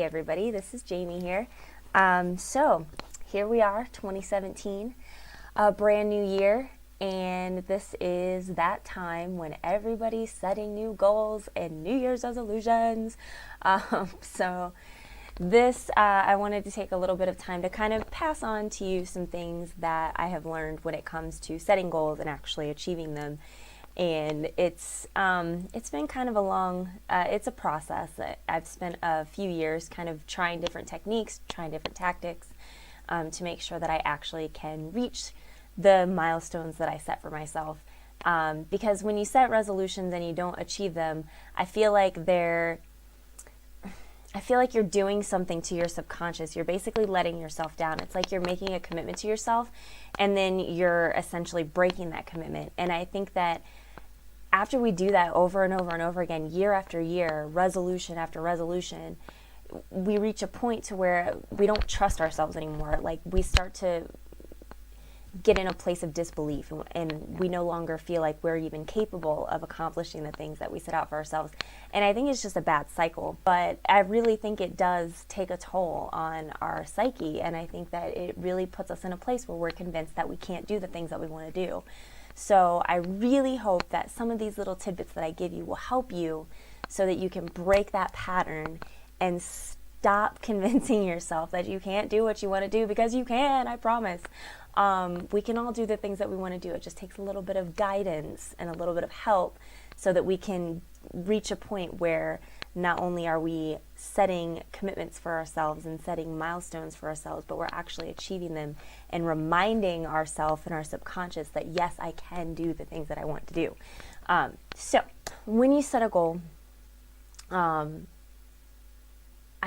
everybody, this is Jamie here. So here we are, 2017, a brand new year, and this is that time when everybody's setting new goals and New Year's resolutions. So this, I wanted to take a little bit of time to kind of pass on to you some things that I have learned when it comes to setting goals and actually achieving them. And it's been kind of a long, it's a process. I've spent a few years kind of trying different techniques, trying different tactics to make sure that I actually can reach the milestones that I set for myself. Because when you set resolutions and you don't achieve them, I feel like you're doing something to your subconscious. You're basically letting yourself down. It's like you're making a commitment to yourself and then you're essentially breaking that commitment. And I think that after we do that over and over and over again, year after year, resolution after resolution, we reach a point to where we don't trust ourselves anymore. Like we start to get in a place of disbelief, and we no longer feel like we're even capable of accomplishing the things that we set out for ourselves. And I think it's just a bad cycle, but I really think it does take a toll on our psyche, and I think that it really puts us in a place where we're convinced that we can't do the things that we want to do. So I really hope that some of these little tidbits that I give you will help you so that you can break that pattern and stop convincing yourself that you can't do what you want to do, because you can, I promise. We can all do the things that we want to do. It just takes a little bit of guidance and a little bit of help so that we can reach a point where not only are we setting commitments for ourselves and setting milestones for ourselves, but we're actually achieving them and reminding ourselves and our subconscious that, yes, I can do the things that I want to do. So when you set a goal, I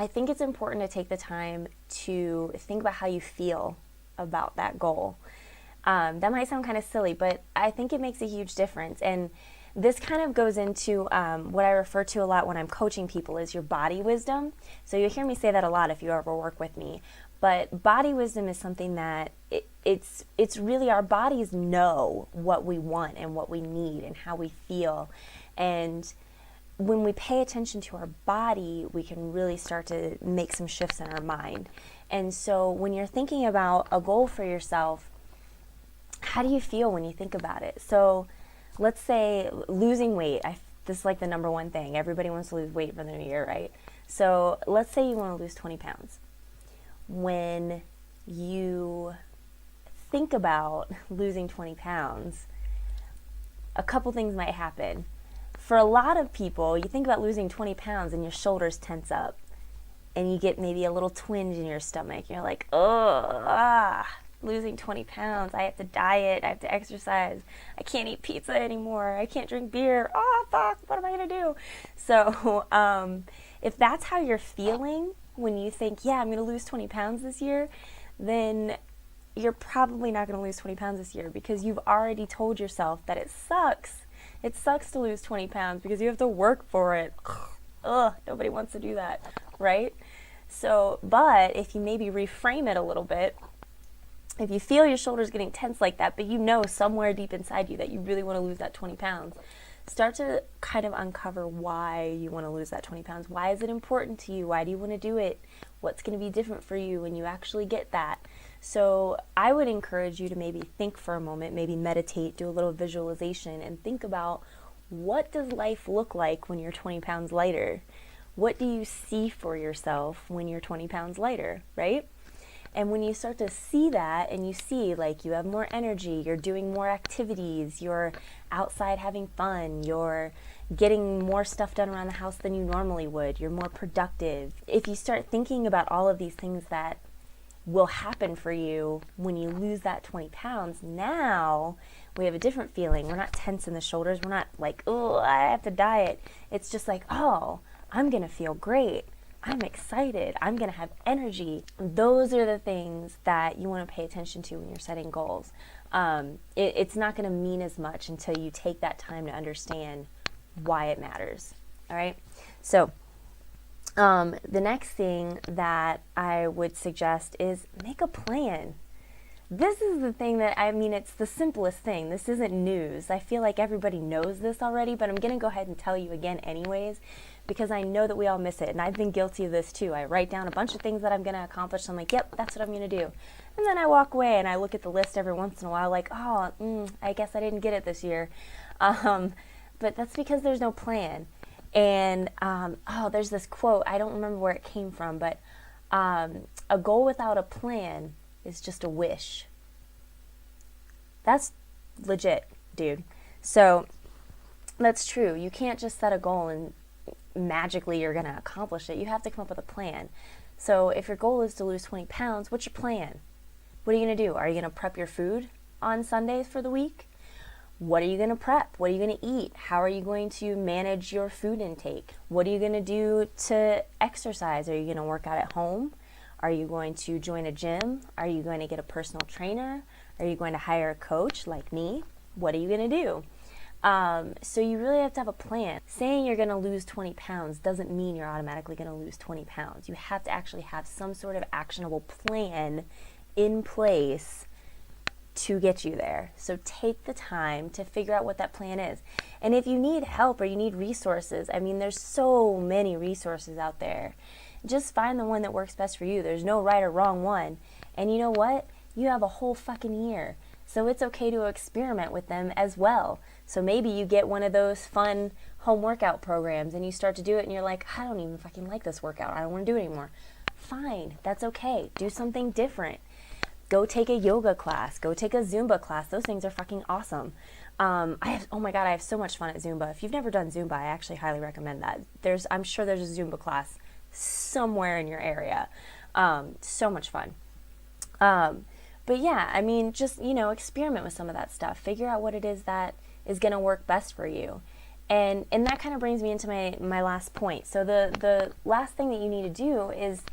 think it's important to take the time to think about how you feel about that goal. That might sound kind of silly, but I think it makes a huge difference. And this kind of goes into what I refer to a lot when I'm coaching people is your body wisdom. So you'll hear me say that a lot if you ever work with me. But body wisdom is something that it's really, our bodies know what we want and what we need and how we feel. And when we pay attention to our body, we can really start to make some shifts in our mind. And so when you're thinking about a goal for yourself, how do you feel when you think about it? So let's say losing weight. This is like the number one thing. Everybody wants to lose weight for the new year, right? So let's say you want to lose 20 pounds. When you think about losing 20 pounds, a couple things might happen. For a lot of people, you think about losing 20 pounds and your shoulders tense up and you get maybe a little twinge in your stomach. You're like, losing 20 pounds. I have to diet. I have to exercise. I can't eat pizza anymore. I can't drink beer. Oh, fuck. What am I going to do? So if that's how you're feeling when you think, yeah, I'm going to lose 20 pounds this year, then you're probably not going to lose 20 pounds this year, because you've already told yourself that it sucks. It sucks to lose 20 pounds because you have to work for it. Ugh, nobody wants to do that, right? So, but if you maybe reframe it a little bit, if you feel your shoulders getting tense like that, but you know somewhere deep inside you that you really want to lose that 20 pounds, start to kind of uncover why you want to lose that 20 pounds. Why is it important to you? Why do you want to do it? What's going to be different for you when you actually get that? So I would encourage you to maybe think for a moment, maybe meditate, do a little visualization, and think about, what does life look like when you're 20 pounds lighter? What do you see for yourself when you're 20 pounds lighter, right? And when you start to see that, and you see like you have more energy, you're doing more activities, you're outside having fun, you're getting more stuff done around the house than you normally would, you're more productive. If you start thinking about all of these things that will happen for you when you lose that 20 pounds, now we have a different feeling. We're not tense in the shoulders. We're not like, oh, I have to diet. It's just like, oh, I'm going to feel great. I'm excited. I'm going to have energy. Those are the things that you want to pay attention to when you're setting goals. It's not going to mean as much until you take that time to understand why it matters. All right? So the next thing that I would suggest is make a plan. This is the thing that, it's the simplest thing. This isn't news. I feel like everybody knows this already, but I'm going to go ahead and tell you again anyways, because I know that we all miss it. And I've been guilty of this too. I write down a bunch of things that I'm going to accomplish. I'm like, yep, that's what I'm going to do. And then I walk away and I look at the list every once in a while like, oh, I guess I didn't get it this year. But that's because there's no plan. And, there's this quote, I don't remember where it came from, but a goal without a plan is just a wish. That's legit, dude. So that's true. You can't just set a goal and magically you're going to accomplish it. You have to come up with a plan. So if your goal is to lose 20 pounds, what's your plan? What are you going to do? Are you going to prep your food on Sundays for the week? What are you going to prep? What are you going to eat? How are you going to manage your food intake? What are you going to do to exercise? Are you going to work out at home? Are you going to join a gym? Are you going to get a personal trainer? Are you going to hire a coach like me? What are you going to do? So you really have to have a plan. Saying you're going to lose 20 pounds doesn't mean you're automatically going to lose 20 pounds. You have to actually have some sort of actionable plan in place to get you there. So take the time to figure out what that plan is. And if you need help or you need resources, I mean, there's so many resources out there. Just find the one that works best for you. There's no right or wrong one. And you know what? You have a whole fucking year. So it's okay to experiment with them as well. So maybe you get one of those fun home workout programs and you start to do it and you're like, I don't even fucking like this workout. I don't want to do it anymore. Fine. That's okay. Do something different. Go take a yoga class. Go take a Zumba class. Those things are fucking awesome. Oh my God, I have so much fun at Zumba. If you've never done Zumba, I actually highly recommend that. I'm sure there's a Zumba class somewhere in your area. So much fun. But yeah, I mean, just, experiment with some of that stuff. Figure out what it is that is going to work best for you. And that kind of brings me into my last point. So the last thing that you need to do is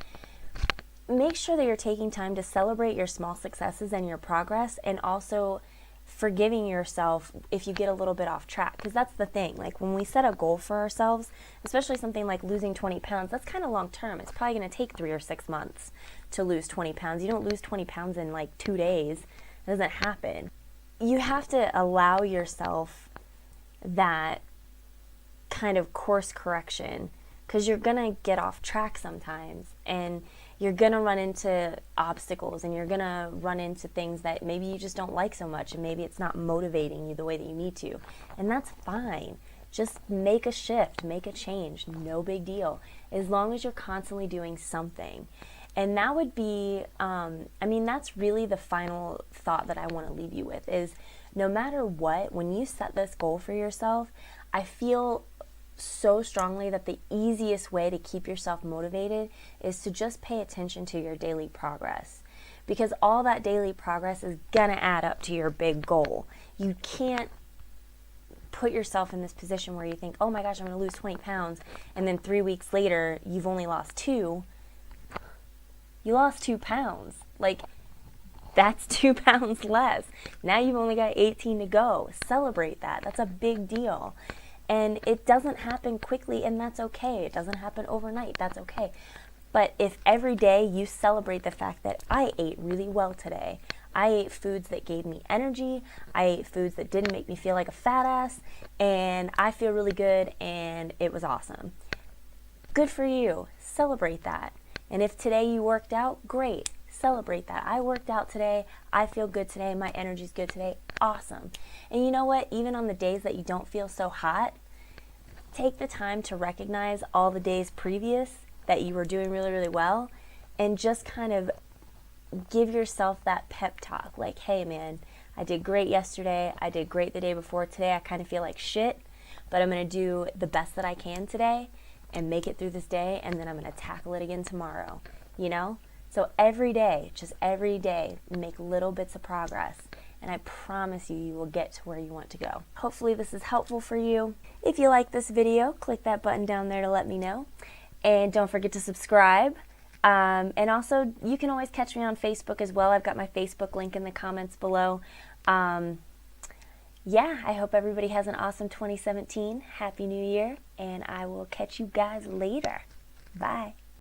make sure that you're taking time to celebrate your small successes and your progress, and also forgiving yourself if you get a little bit off track. Because that's the thing. Like when we set a goal for ourselves, especially something like losing 20 pounds, that's kind of long term. It's probably going to take 3 or 6 months to lose 20 pounds. You don't lose 20 pounds in like 2 days. It doesn't happen. You have to allow yourself that kind of course correction, because you're going to get off track sometimes, and you're going to run into obstacles, and you're going to run into things that maybe you just don't like so much, and maybe it's not motivating you the way that you need to. And that's fine. Just make a shift, make a change. No big deal. As long as you're constantly doing something. And that would be, that's really the final thought that I want to leave you with is no matter what, when you set this goal for yourself, I feel so strongly that the easiest way to keep yourself motivated is to just pay attention to your daily progress, because all that daily progress is gonna add up to your big goal. You can't put yourself in this position where you think, oh my gosh, I'm gonna lose 20 pounds, and then 3 weeks later you've only lost 2. You lost 2 pounds. Like, that's 2 pounds less. Now you've only got 18 to go. Celebrate that. That's a big deal. And it doesn't happen quickly, and that's okay. It doesn't happen overnight. That's okay. But if every day you celebrate the fact that I ate really well today, I ate foods that gave me energy, I ate foods that didn't make me feel like a fat ass, and I feel really good, and it was awesome. Good for you. Celebrate that. And if today you worked out, great. Celebrate that. I worked out today. I feel good today. My energy's good today. Awesome. And you know what? Even on the days that you don't feel so hot, take the time to recognize all the days previous that you were doing really, really well, and just kind of give yourself that pep talk. Like, hey man, I did great yesterday. I did great the day before. Today I kind of feel like shit, but I'm going to do the best that I can today and make it through this day, and then I'm going to tackle it again tomorrow, So every day, just every day, make little bits of progress, and I promise you, you will get to where you want to go. Hopefully this is helpful for you. If you like this video, click that button down there to let me know, and don't forget to subscribe. And also, you can always catch me on Facebook as well. I've got my Facebook link in the comments below. Yeah, I hope everybody has an awesome 2017. Happy New Year, and I will catch you guys later. Bye.